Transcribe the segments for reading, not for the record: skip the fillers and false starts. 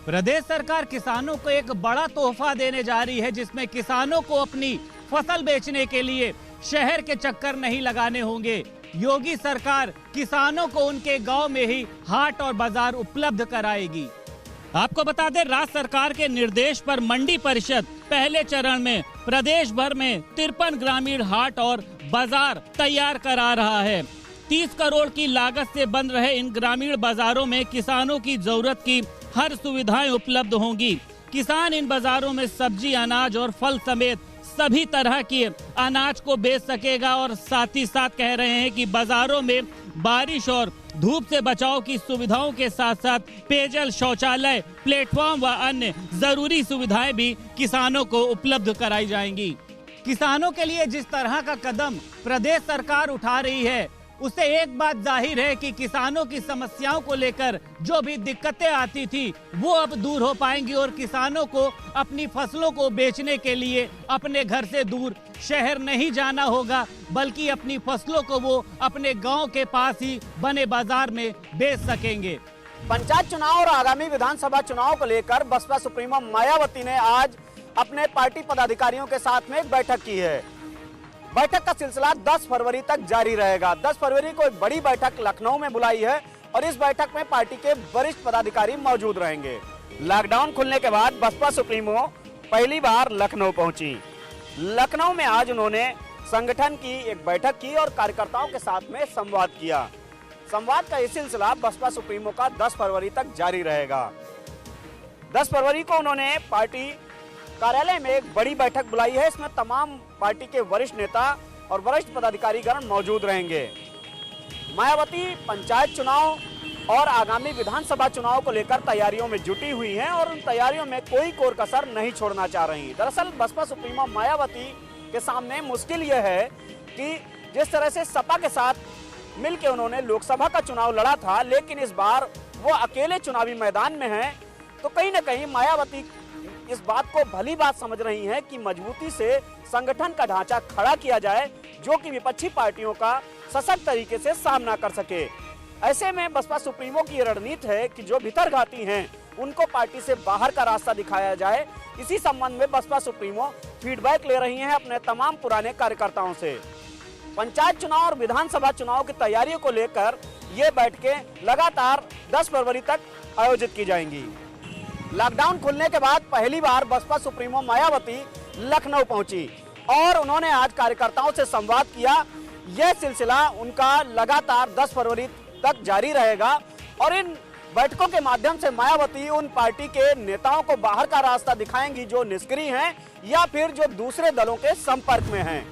प्रदेश सरकार किसानों को एक बड़ा तोहफा देने जा रही है, जिसमें किसानों को अपनी फसल बेचने के लिए शहर के चक्कर नहीं लगाने होंगे। योगी सरकार किसानों को उनके गांव में ही हाट और बाजार उपलब्ध कराएगी। आपको बता दें, राज्य सरकार के निर्देश पर मंडी परिषद पहले चरण में प्रदेश भर में 53 ग्रामीण हाट और बाजार तैयार करा रहा है। 30 करोड़ की लागत से बन रहे इन ग्रामीण बाजारों में किसानों की जरूरत की हर सुविधाएं उपलब्ध होंगी। किसान इन बाजारों में सब्जी, अनाज और फल समेत सभी तरह के अनाज को बेच सकेगा और साथ ही साथ कह रहे हैं कि बाजारों में बारिश और धूप से बचाव की सुविधाओं के साथ साथ पेयजल, शौचालय, प्लेटफॉर्म व अन्य जरूरी सुविधाएं भी किसानों को उपलब्ध कराई जाएंगी। किसानों के लिए जिस तरह का कदम प्रदेश सरकार उठा रही है, उससे एक बात जाहिर है कि किसानों की समस्याओं को लेकर जो भी दिक्कतें आती थी वो अब दूर हो पाएंगी और किसानों को अपनी फसलों को बेचने के लिए अपने घर से दूर शहर नहीं जाना होगा, बल्कि अपनी फसलों को वो अपने गांव के पास ही बने बाजार में बेच सकेंगे। पंचायत चुनाव और आगामी विधानसभा चुनाव को लेकर बसपा सुप्रीमो मायावती ने आज अपने पार्टी पदाधिकारियों के साथ में एक बैठक की है। बैठक का सिलसिला 10 फरवरी तक जारी रहेगा। 10 फरवरी को एक बड़ी बैठक लखनऊ में बुलाई है और इस बैठक में पार्टी के वरिष्ठ पदाधिकारी मौजूद रहेंगे। लॉकडाउन खुलने के बाद बसपा सुप्रीमो पहली बार लखनऊ पहुंची। लखनऊ में आज उन्होंने संगठन की एक बैठक की और कार्यकर्ताओं के साथ में संवाद किया। संवाद का ये सिलसिला बसपा सुप्रीमो का 10 फरवरी तक जारी रहेगा। 10 फरवरी को उन्होंने पार्टी कार्यालय में एक बड़ी बैठक बुलाई है। इसमें तमाम पार्टी के वरिष्ठ नेता और वरिष्ठ पदाधिकारीगण मौजूद रहेंगे। मायावती पंचायत चुनाव और आगामी विधानसभा चुनाव को लेकर तैयारियों में जुटी हुई हैं और उन तैयारियों में कोई कोर कसर नहीं छोड़ना चाह रही। दरअसल बसपा सुप्रीमो मायावती के सामने मुश्किल यह है कि जिस तरह से सपा के साथ मिलकर उन्होंने लोकसभा का चुनाव लड़ा था, लेकिन इस बार वो अकेले चुनावी मैदान में हैं, तो कहीं ना कहीं मायावती इस बात को भली बात समझ रही हैं कि मजबूती से संगठन का ढांचा खड़ा किया जाए, जो कि विपक्षी पार्टियों का सशक्त तरीके से सामना कर सके। ऐसे में बसपा सुप्रीमो की रणनीति है कि जो भीतरघाती हैं उनको पार्टी से बाहर का रास्ता दिखाया जाए। इसी संबंध में बसपा सुप्रीमो फीडबैक ले रही हैं अपने तमाम पुराने कार्यकर्ताओं से। पंचायत चुनाव और विधानसभा चुनाव की तैयारियों को लेकर ये बैठकें लगातार 10 फरवरी तक आयोजित की जाएंगी। लॉकडाउन खुलने के बाद पहली बार बसपा सुप्रीमो मायावती लखनऊ पहुंची और उन्होंने आज कार्यकर्ताओं से संवाद किया। यह सिलसिला उनका लगातार 10 फरवरी तक जारी रहेगा और इन बैठकों के माध्यम से मायावती उन पार्टी के नेताओं को बाहर का रास्ता दिखाएंगी जो निष्क्रिय हैं या फिर जो दूसरे दलों के संपर्क में हैं।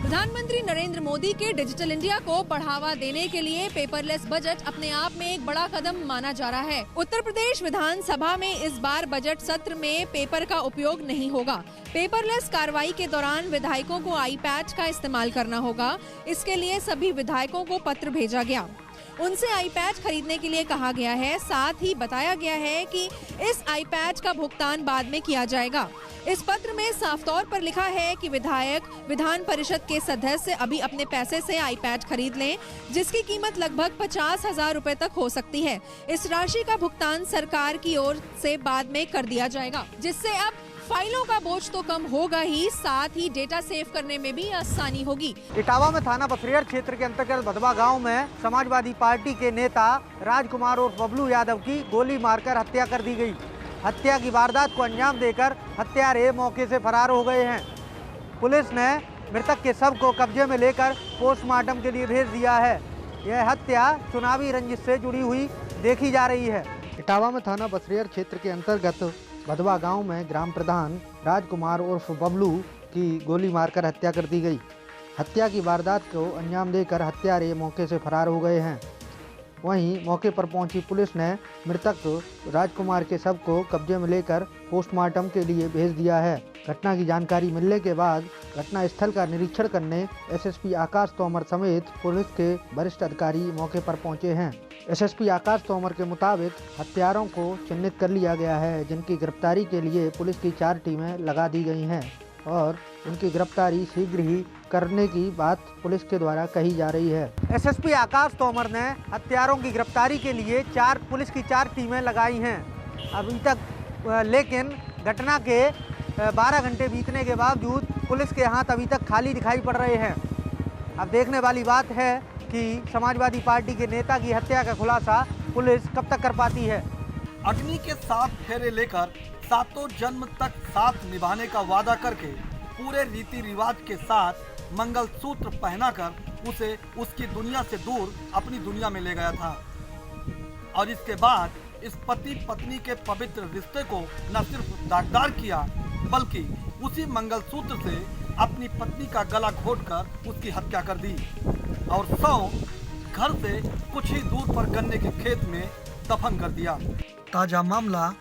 प्रधानमंत्री नरेंद्र मोदी के डिजिटल इंडिया को बढ़ावा देने के लिए पेपरलेस बजट अपने आप में एक बड़ा कदम माना जा रहा है। उत्तर प्रदेश विधानसभा में इस बार बजट सत्र में पेपर का उपयोग नहीं होगा। पेपरलेस कार्रवाई के दौरान विधायकों को आईपैड का इस्तेमाल करना होगा। इसके लिए सभी विधायकों को पत्र भेजा गया, उनसे आईपैड खरीदने के लिए कहा गया है। साथ ही बताया गया है कि इस आईपैड का भुगतान बाद में किया जाएगा। इस पत्र में साफ तौर पर लिखा है कि विधायक, विधान परिषद के सदस्य अभी अपने पैसे से आईपैड खरीद लें, जिसकी कीमत लगभग 50,000 रुपए तक हो सकती है। इस राशि का भुगतान सरकार की ओर से बाद में कर दिया जाएगा, जिससे अब फाइलों का बोझ तो कम होगा ही, साथ ही डेटा सेव करने में भी आसानी होगी। इटावा में थाना बसरेड़ क्षेत्र के अंतर्गत भदवा गांव में समाजवादी पार्टी के नेता राजकुमार और बबलू यादव की गोली मारकर हत्या कर दी गई। हत्या की वारदात को अंजाम देकर हत्यारे मौके से फरार हो गए हैं। पुलिस ने मृतक के शव को कब्जे में लेकर पोस्टमार्टम के लिए भेज दिया है। यह हत्या चुनावी रंजिश से जुड़ी हुई देखी जा रही है। इटावा में थाना बसरेड़ क्षेत्र के अंतर्गत भदवा गांव में ग्राम प्रधान राजकुमार उर्फ बबलू की गोली मारकर हत्या कर दी गई। हत्या की वारदात को अंजाम देकर हत्यारे मौके से फरार हो गए हैं। वहीं मौके पर पहुंची पुलिस ने मृतक राजकुमार के शव को कब्जे में लेकर पोस्टमार्टम के लिए भेज दिया है। घटना की जानकारी मिलने के बाद घटना स्थल का निरीक्षण करने एसएसपी आकाश तोमर समेत पुलिस के वरिष्ठ अधिकारी मौके पर पहुंचे हैं। एसएसपी आकाश तोमर के मुताबिक हत्यारों को चिन्हित कर लिया गया है, जिनकी गिरफ्तारी के लिए पुलिस की 4 टीमें लगा दी गई हैं और उनकी गिरफ्तारी शीघ्र ही करने की बात पुलिस के द्वारा कही जा रही है। एसएसपी आकाश तोमर ने हत्यारों की गिरफ्तारी के लिए पुलिस की 4 टीमें लगाई हैं। अभी तक, लेकिन घटना के 12 घंटे बीतने के बावजूद पुलिस के हाथ अभी तक खाली दिखाई पड़ रहे हैं। अब देखने वाली बात है कि समाजवादी पार्टी के नेता की हत्या का खुलासा पुलिस कब तक कर पाती है। अग्नि के 7 फेरे लेकर 7 जन्म तक साथ निभाने का वादा करके पूरे रीति रिवाज के साथ मंगलसूत्र पहनाकर उसे उसकी दुनिया से दूर अपनी दुनिया में ले गया था। और इसके बाद इस पति पत्नी के पवित्र रिश्ते को न सिर्फ दागदार किया, बल्कि उसी मंगलसूत्र से अपनी पत्नी का गला घोटकर उसकी हत्या कर दी और शव घर से कुछ ही दूर पर गन्ने के खेत में दफन कर दिया। ताजा मामला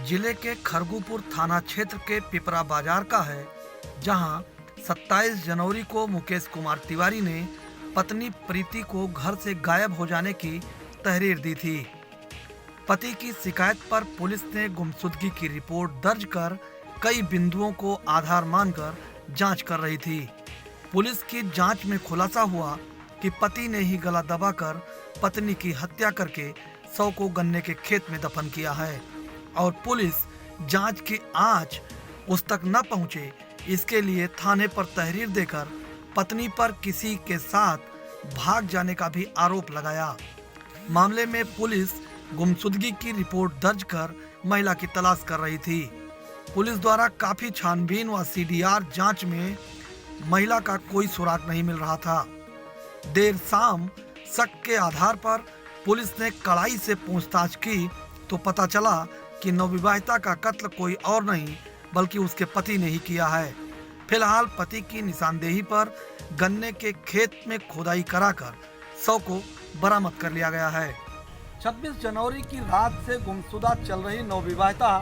जिले के खरगुपुर थाना क्षेत्र के पिपरा बाजार का है, जहां 27 जनवरी को मुकेश कुमार तिवारी ने पत्नी प्रीति को घर से गायब हो जाने की तहरीर दी थी। पति की शिकायत पर पुलिस ने गुमशुदगी की रिपोर्ट दर्ज कर कई बिंदुओं को आधार मानकर जांच कर रही थी। पुलिस की जांच में खुलासा हुआ कि पति ने ही गला दबाकर पत्नी की हत्या करके शव को गन्ने के खेत में दफन किया है और पुलिस जांच की आंच उस तक न पहुंचे, इसके लिए थाने पर तहरीर देकर पत्नी पर किसी के साथ भाग जाने का भी आरोप लगाया। मामले में पुलिस गुमशुदगी की रिपोर्ट दर्ज कर महिला की तलाश कर रही थी। पुलिस द्वारा काफी छानबीन व सीडीआर जांच में महिला का कोई सुराग नहीं मिल रहा था। देर शाम शक के आधार पर पुलिस ने कड़ाई से पूछताछ की तो पता चला कि नवविवाहिता का कत्ल कोई और नहीं बल्कि उसके पति ने ही किया है। फिलहाल पति की निशानदेही पर गन्ने के खेत में खुदाई कराकर शव को बरामद कर लिया गया है। 26 जनवरी की रात से गुमशुदा चल रही नवविवाहिता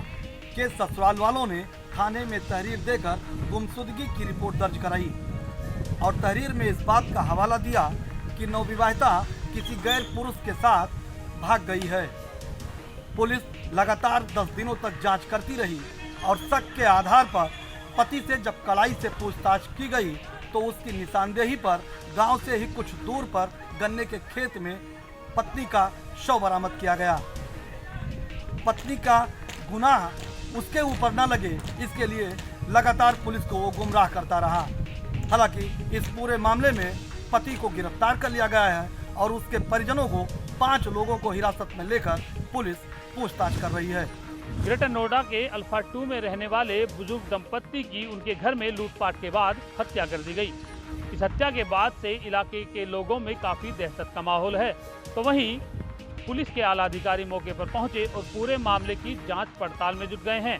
के ससुराल वालों ने थाने में तहरीर देकर गुमशुदगी की रिपोर्ट दर्ज कराई और तहरीर में इस बात का हवाला दिया कि नवविवाहिता किसी गैर पुरुष के साथ भाग गई है। पुलिस लगातार 10 दिनों तक जांच करती रही और शक के आधार पर पति से जब कड़ाई से पूछताछ की गई तो उसकी निशानदेही पर गांव से ही कुछ दूर पर गन्ने के खेत में पत्नी का शव बरामद किया गया। पत्नी का गुनाह उसके ऊपर न लगे, इसके लिए लगातार पुलिस को वो गुमराह करता रहा। हालांकि इस पूरे मामले में पति को गिरफ्तार कर लिया गया है और उसके परिजनों को 5 लोगों को हिरासत में लेकर पुलिस पूछताछ कर रही है। ग्रेटर नोएडा के अल्फा 2 में रहने वाले बुजुर्ग दंपत्ति की उनके घर में लूटपाट के बाद हत्या कर दी गई। इस हत्या के बाद से इलाके के लोगों में काफी दहशत का माहौल है। तो वहीं पुलिस के आला अधिकारी मौके पर पहुंचे और पूरे मामले की जांच पड़ताल में जुट गए हैं।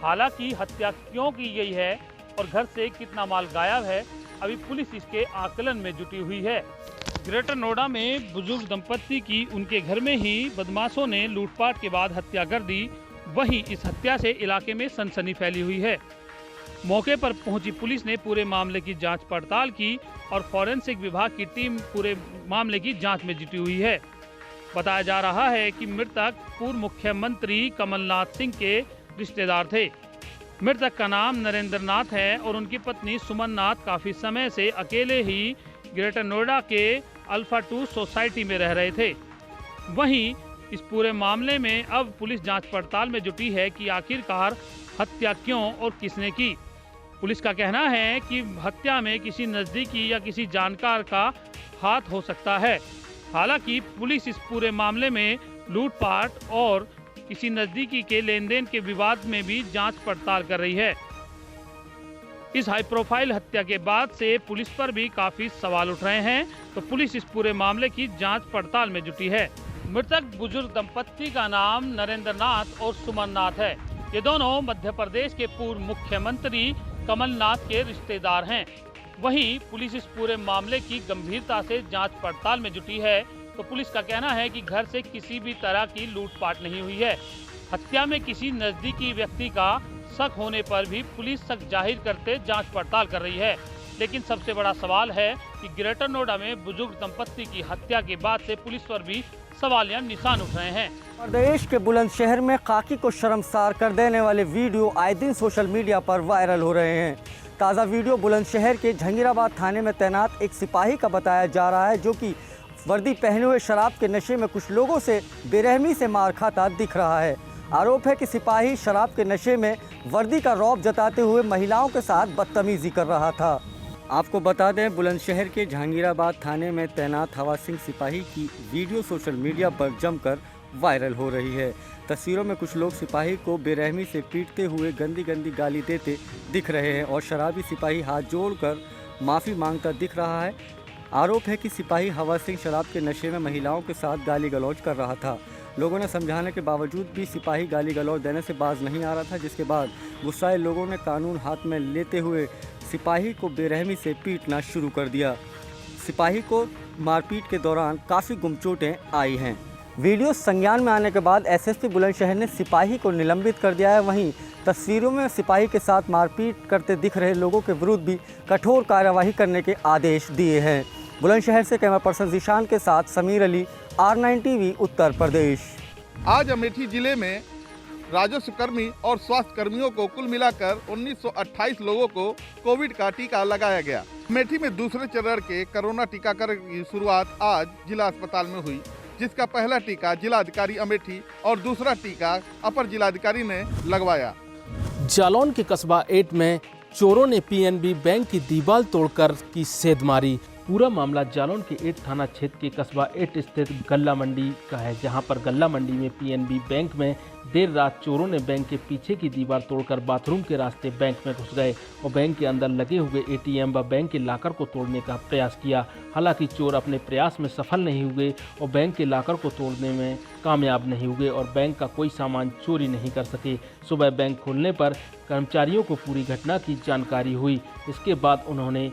हालांकि हत्या क्यों की गई है और घर से कितना माल गायब है, अभी पुलिस इसके आकलन में जुटी हुई है। ग्रेटर नोएडा में बुजुर्ग दंपत्ति की उनके घर में ही बदमाशों ने लूटपाट के बाद हत्या कर दी। वहीं इस हत्या से इलाके में सनसनी फैली हुई है। मौके पर पहुंची पुलिस ने पूरे मामले की जांच पड़ताल की और फॉरेंसिक विभाग की टीम पूरे मामले की जांच में जुटी हुई है। बताया जा रहा है कि मृतक पूर्व मुख्यमंत्री कमलनाथ सिंह के रिश्तेदार थे। मृतक का नाम नरेंद्र नाथ है और उनकी पत्नी सुमन नाथ काफी समय से अकेले ही ग्रेटर नोएडा के अल्फा 2 सोसाइटी में रह रहे थे। वहीं इस पूरे मामले में अब पुलिस जांच पड़ताल में जुटी है कि आखिरकार हत्या क्यों और किसने की। पुलिस का कहना है कि हत्या में किसी नजदीकी या किसी जानकार का हाथ हो सकता है। हालांकि पुलिस इस पूरे मामले में लूटपाट और किसी नजदीकी के लेन देन के विवाद में भी जांच पड़ताल कर रही है। इस हाई प्रोफाइल हत्या के बाद से पुलिस पर भी काफी सवाल उठ रहे हैं, तो पुलिस इस पूरे मामले की जांच पड़ताल में जुटी है। मृतक बुजुर्ग दंपत्ति का नाम नरेंद्र नाथ और सुमन नाथ है। ये दोनों मध्य प्रदेश के पूर्व मुख्यमंत्री कमलनाथ के रिश्तेदार हैं। वहीं पुलिस इस पूरे मामले की गंभीरता से जांच पड़ताल में जुटी है। तो पुलिस का कहना है कि घर से किसी भी तरह की लूटपाट नहीं हुई है। हत्या में किसी नजदीकी व्यक्ति का शक होने पर भी पुलिस शक जाहिर करते जांच पड़ताल कर रही है। लेकिन सबसे बड़ा सवाल है कि ग्रेटर नोएडा में बुजुर्ग दंपत्ति की हत्या के बाद से पुलिस पर भी सवालिया निशान उठ रहे हैं। प्रदेश के बुलंदशहर में खाकी को शर्मसार कर देने वाले वीडियो आए दिन सोशल मीडिया पर वायरल हो रहे हैं। ताज़ा वीडियो बुलंदशहर के जहांगीराबाद थाने में तैनात एक सिपाही का बताया जा रहा है, जो कि वर्दी पहने हुए शराब के नशे में कुछ लोगों से बेरहमी से मार खाता दिख रहा है। आरोप है कि सिपाही शराब के नशे में वर्दी का रौब जताते हुए महिलाओं के साथ बदतमीजी कर रहा था। आपको बता दें, बुलंदशहर के जहांगीराबाद थाने में तैनात हवा सिंह सिपाही की वीडियो सोशल मीडिया पर जमकर वायरल हो रही है। तस्वीरों में कुछ लोग सिपाही को बेरहमी से पीटते हुए गंदी गंदी गाली देते दिख रहे हैं और शराबी सिपाही हाथ जोड़कर माफ़ी मांगता दिख रहा है। आरोप है कि सिपाही हवा सिंह शराब के नशे में महिलाओं के साथ गाली गलौज कर रहा था। लोगों ने समझाने के बावजूद भी सिपाही गाली गलौज देने से बाज नहीं आ रहा था, जिसके बाद गुस्साए लोगों ने कानून हाथ में लेते हुए सिपाही को बेरहमी से पीटना शुरू कर दिया। सिपाही को मारपीट के दौरान काफ़ी गुमचोटें आई हैं। वीडियो संज्ञान में आने के बाद एसएसपी बुलंदशहर ने सिपाही को निलंबित कर दिया है। वहीं तस्वीरों में सिपाही के साथ मारपीट करते दिख रहे लोगों के विरुद्ध भी कठोर कार्यवाही करने के आदेश दिए हैं। बुलंदशहर से कैमरा पर्सन जीशान के साथ समीर अली, R9 TV, उत्तर प्रदेश। आज अमेठी जिले में राजस्व कर्मी और स्वास्थ्य कर्मियों को कुल मिलाकर 1928 लोगों को कोविड का टीका लगाया गया। अमेठी में दूसरे चरण के कोरोना टीकाकरण की शुरुआत आज जिला अस्पताल में हुई, जिसका पहला टीका जिलाधिकारी अमेठी और दूसरा टीका अपर जिलाधिकारी ने लगवाया। जालौन के कस्बा 8 में चोरों ने पीएनबी बैंक की दीवार तोड़कर की सेध मारी। पूरा मामला जालौन के 8 थाना क्षेत्र के कस्बा 8 स्थित गल्ला मंडी का है, जहां पर गल्ला मंडी में पीएनबी बैंक में देर रात चोरों ने बैंक के पीछे की दीवार तोड़कर बाथरूम के रास्ते बैंक में घुस गए और बैंक के अंदर लगे हुए एटीएम व बैंक के लॉकर को तोड़ने का प्रयास किया। हालांकि चोर अपने प्रयास में सफल नहीं हुए और बैंक के लॉकर को तोड़ने में कामयाब नहीं हुए और बैंक का कोई सामान चोरी नहीं कर सके। सुबह बैंक खोलने पर कर्मचारियों को पूरी घटना की जानकारी हुई। इसके बाद उन्होंने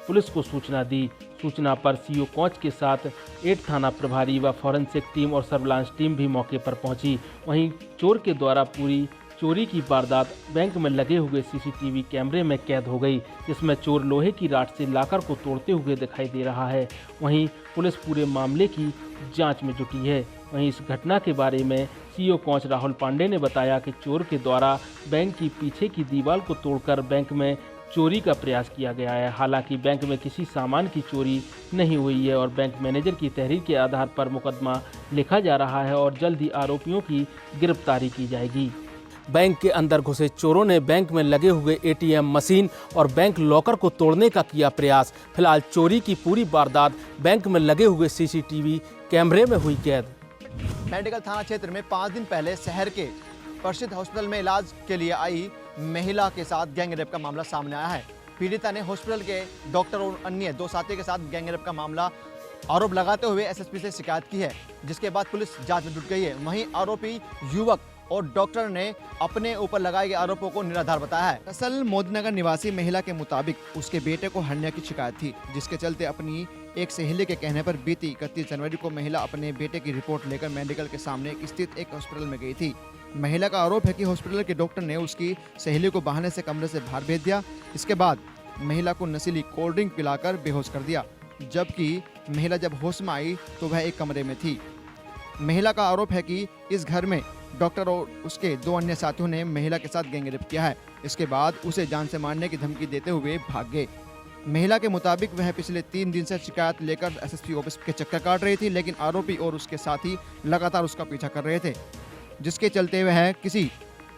पुलिस को सूचना दी। सूचना पर सीओ कोच के साथ 8 थाना प्रभारी व फॉरेंसिक टीम और सर्विलांस टीम भी मौके पर पहुंची। वहीं चोर के द्वारा पूरी चोरी की वारदात बैंक में लगे हुए सीसीटीवी कैमरे में कैद हो गई, जिसमें चोर लोहे की राड से लॉकर को तोड़ते हुए दिखाई दे रहा है। वहीं पुलिस पूरे मामले की जांच में जुटी है। वहीं इस घटना के बारे में सीओ कोच राहुल पांडे ने बताया कि चोर के द्वारा बैंक की पीछे की दीवार को तोड़कर बैंक में चोरी का प्रयास किया गया है। हालांकि बैंक में किसी सामान की चोरी नहीं हुई है और बैंक मैनेजर की तहरीर के आधार पर मुकदमा लिखा जा रहा है और जल्द ही आरोपियों की गिरफ्तारी की जाएगी। बैंक के अंदर घुसे चोरों ने बैंक में लगे हुए एटीएम मशीन और बैंक लॉकर को तोड़ने का किया प्रयास। फिलहाल चोरी की पूरी वारदात बैंक में लगे हुए सीसीटीवी कैमरे में हुई कैद। मेडिकल थाना क्षेत्र में 5 दिन पहले शहर के प्रसिद्ध हॉस्पिटल में इलाज के लिए आई महिला के साथ गैंगरेप का मामला सामने आया है। पीड़िता ने हॉस्पिटल के डॉक्टर और अन्य 2 साथी के साथ गैंगरेप का मामला आरोप लगाते हुए एसएसपी से शिकायत की है, जिसके बाद पुलिस जांच में जुट गई है। वहीं आरोपी युवक और डॉक्टर ने अपने ऊपर लगाए गए आरोपों को निराधार बताया है। दरअसल मोदीनगर निवासी महिला के मुताबिक उसके बेटे को हर्निया की शिकायत थी, जिसके चलते अपनी एक सहेली के कहने पर बीती 31 जनवरी को महिला अपने बेटे की रिपोर्ट लेकर मेडिकल के सामने स्थित एक हॉस्पिटल में गई थी। महिला का आरोप है कि हॉस्पिटल के डॉक्टर ने उसकी सहेली को बहाने से कमरे से बाहर भेज दिया। इसके बाद महिला को नशीली कोल्ड ड्रिंक पिलाकर बेहोश कर दिया, जबकि महिला जब होश में आई तो वह एक कमरे में थी। महिला का आरोप है कि इस घर में डॉक्टर और उसके 2 अन्य साथियों ने महिला के साथ गैंगरेप किया है। इसके बाद उसे जान से मारने की धमकी देते हुए भाग गए। महिला के मुताबिक वह पिछले 3 दिन से शिकायत लेकर एसएसपी ऑफिस के चक्कर काट रही थी, लेकिन आरोपी और उसके साथी लगातार उसका पीछा कर रहे थे, जिसके चलते वह किसी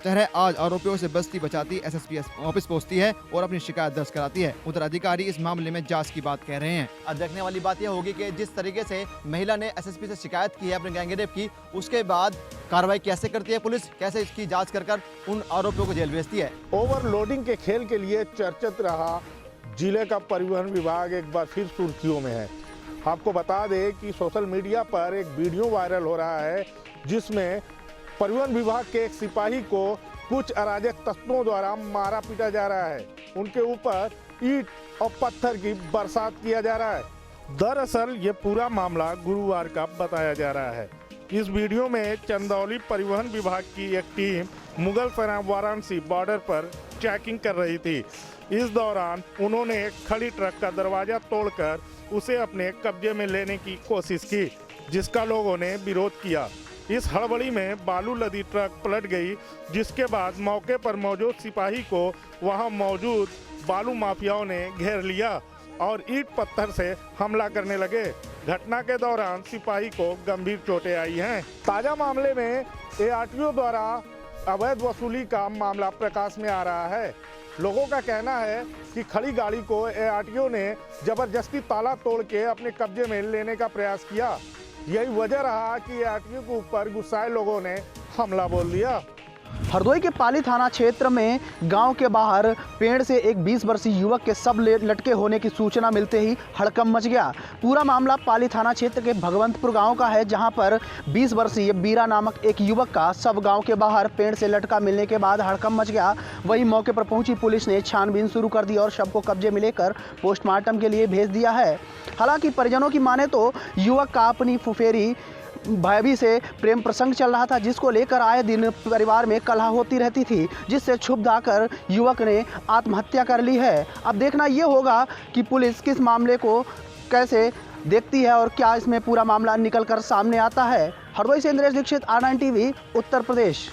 तरह आज आरोपियों से बचती बचाती एसएसपी ऑफिस पहुंचती है और अपनी शिकायत दर्ज कराती है। उधर अधिकारी इस मामले में जांच की बात कह रहे हैं। अब देखने वाली बात यह होगी कि जिस तरीके से महिला ने एसएसपी से शिकायत की है अपने गैंगरेप की, उसके बाद कार्रवाई कैसे करती है पुलिस, कैसे इसकी जाँच कर उन आरोपियों को जेल भेजती है। ओवरलोडिंग के खेल के लिए चर्चित रहा जिले का परिवहन विभाग एक बार फिर सुर्खियों में है। आपको बता दें कि सोशल मीडिया पर एक वीडियो वायरल हो रहा है, जिसमें परिवहन विभाग के एक सिपाही को कुछ अराजक तत्वों द्वारा मारा पीटा जा रहा है। उनके ऊपर ईंट और पत्थर की बरसात किया जा रहा है। दरअसल ये पूरा मामला गुरुवार का बताया जा रहा है। इस वीडियो में चंदौली परिवहन विभाग की एक टीम मुगलसराय वाराणसी बॉर्डर पर चेकिंग कर रही थी। इस दौरान उन्होंने एक खड़ी ट्रक का दरवाजा तोड़कर उसे अपने कब्जे में लेने की कोशिश की, जिसका लोगों ने विरोध किया। इस हड़बड़ी में बालू लदी ट्रक पलट गई, जिसके बाद मौके पर मौजूद सिपाही को वहां मौजूद बालू माफियाओं ने घेर लिया और ईंट पत्थर से हमला करने लगे। घटना के दौरान सिपाही को गंभीर चोटें आई हैं। ताजा मामले में ARTO द्वारा अवैध वसूली का मामला प्रकाश में आ रहा है। लोगों का कहना है कि खड़ी गाड़ी को ARTO ने जबरदस्ती ताला तोड़ के अपने कब्जे में लेने का प्रयास किया। यही वजह रहा कि ARTO के ऊपर गुस्साए लोगों ने हमला बोल दिया। हरदोई के पाली थाना क्षेत्र में गांव के बाहर पेड़ से एक 20 वर्षीय युवक के शव लटके होने की सूचना मिलते ही हड़कंप मच गया। पूरा मामला पाली थाना क्षेत्र के भगवंतपुर गांव का है, जहां पर 20 वर्षीय बीरा नामक एक युवक का शव गांव के बाहर पेड़ से लटका मिलने के बाद हड़कंप मच गया। वहीं मौके पर पहुंची पुलिस ने छानबीन शुरू कर दी और शव को कब्जे में लेकर पोस्टमार्टम के लिए भेज दिया है। हालांकि परिजनों की माने तो युवक का अपनी फुफेरी भाभी से प्रेम प्रसंग चल रहा था, जिसको लेकर आए दिन परिवार में कलह होती रहती थी, जिससे क्षुब्ध आकर युवक ने आत्महत्या कर ली है। अब देखना ये होगा कि पुलिस किस मामले को कैसे देखती है और क्या इसमें पूरा मामला निकल कर सामने आता है। हरदोई से इंद्रेश दीक्षित, R9 TV, उत्तर प्रदेश।